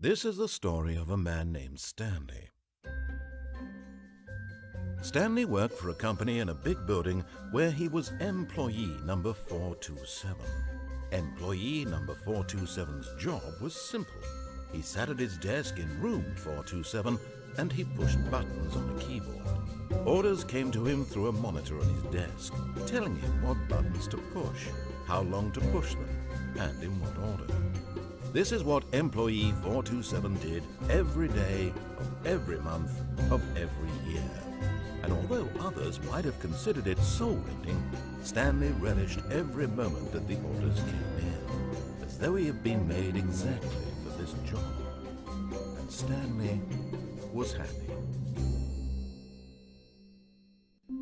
This is the story of a man named Stanley. Stanley worked for a company in a big building where he was employee number 427. Employee number 427's job was simple. He sat at his desk in room 427 and he pushed buttons on a keyboard. Orders came to him through a monitor on his desk, telling him what buttons to push, how long to push them, and in what order. This is what employee 427 did every day of every month of every year. And although others might have considered it soul-rending, Stanley relished every moment that the orders came in, as though he had been made exactly for this job. And Stanley was happy.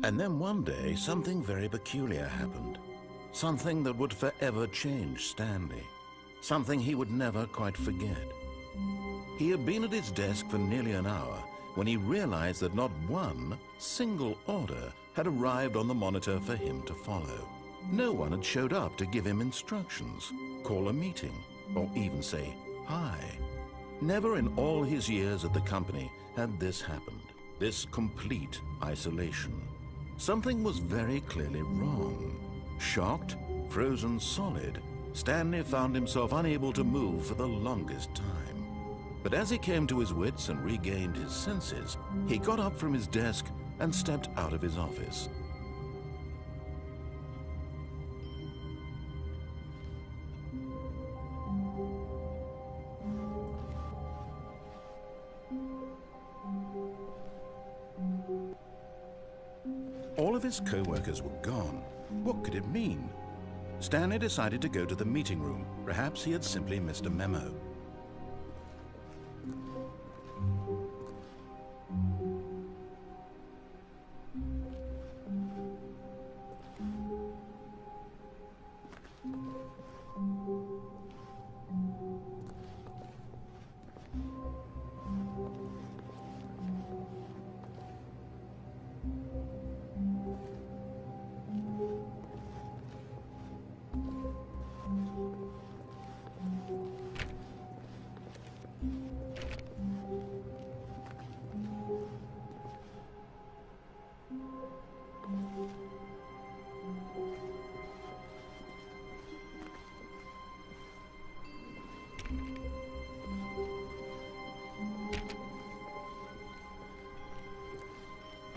And then one day, something very peculiar happened. Something that would forever change Stanley. Something he would never quite forget. He had been at his desk for nearly an hour when he realized that not one single order had arrived on the monitor for him to follow. No one had showed up to give him instructions, call a meeting, or even say hi. Never in all his years at the company had this happened, this complete isolation. Something was very clearly wrong. Shocked, frozen solid, Stanley found himself unable to move for the longest time. But as he came to his wits and regained his senses, he got up from his desk and stepped out of his office. All of his co-workers were gone. What could it mean? Stanley decided to go to the meeting room. Perhaps he had simply missed a memo.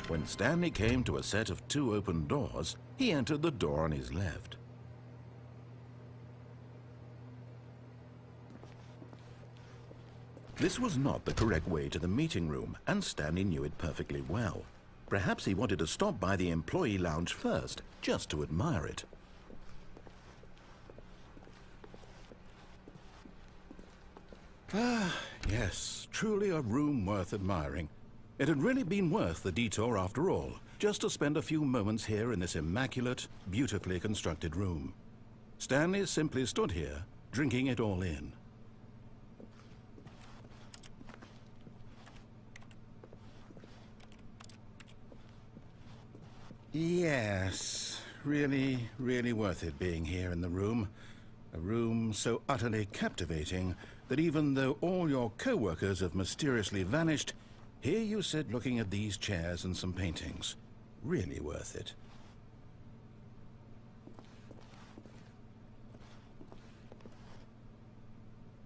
When Stanley came to a set of 2 open doors, he entered the door on his left. This was not the correct way to the meeting room, and Stanley knew it perfectly well. Perhaps he wanted to stop by the employee lounge first, just to admire it. Ah, yes, truly a room worth admiring. It had really been worth the detour after all, just to spend a few moments here in this immaculate, beautifully constructed room. Stanley simply stood here, drinking it all in. Yes, really, really worth it being here in the room. A room so utterly captivating that even though all your co-workers have mysteriously vanished, here you sit looking at these chairs and some paintings. Really worth it.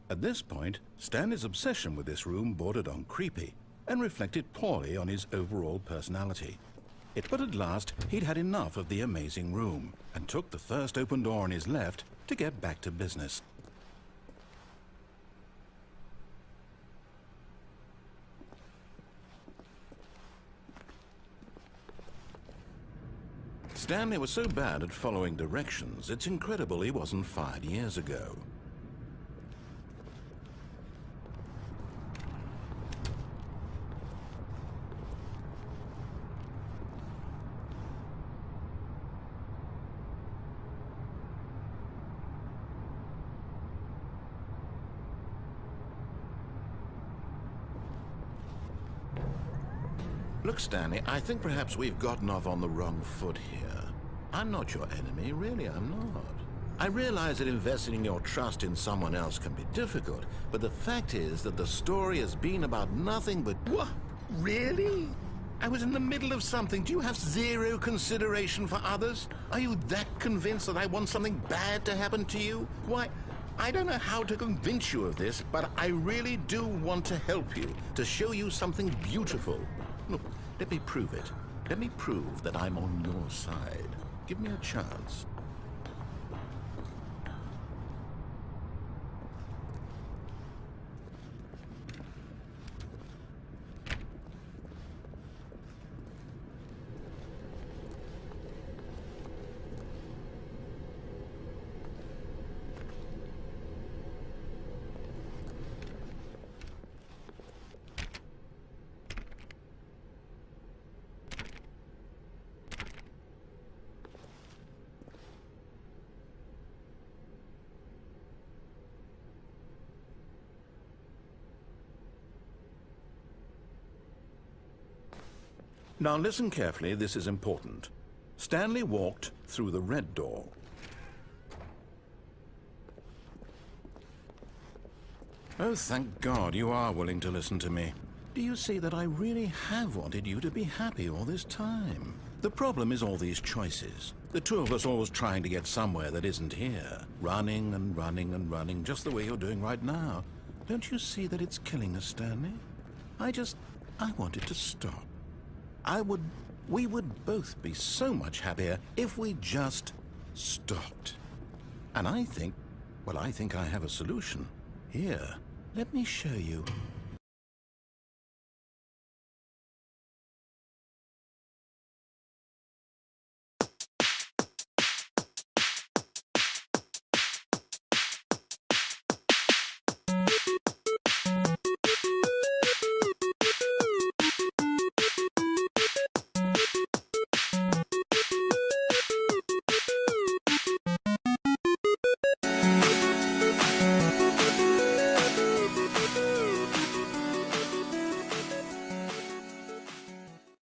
At this point, Stanley's obsession with this room bordered on creepy and reflected poorly on his overall personality. But at last, he'd had enough of the amazing room and took the first open door on his left to get back to business. Stanley was so bad at following directions, it's incredible he wasn't fired years ago. Look, Stanley, I think perhaps we've gotten off on the wrong foot here. I'm not your enemy, really, I'm not. I realize that investing your trust in someone else can be difficult, but the fact is that the story has been about nothing but... What? Really? I was in the middle of something. Do you have zero consideration for others? Are you that convinced that I want something bad to happen to you? Why, I don't know how to convince you of this, but I really do want to help you, to show you something beautiful. Look, let me prove it. Let me prove that I'm on your side. Give me a chance. Now listen carefully, this is important. Stanley walked through the red door. Oh, thank God you are willing to listen to me. Do you see that I really have wanted you to be happy all this time? The problem is all these choices. The two of us always trying to get somewhere that isn't here. Running and running and running, just the way you're doing right now. Don't you see that it's killing us, Stanley? I want it to stop. We would both be so much happier if we just stopped. And I think I have a solution. Here, let me show you.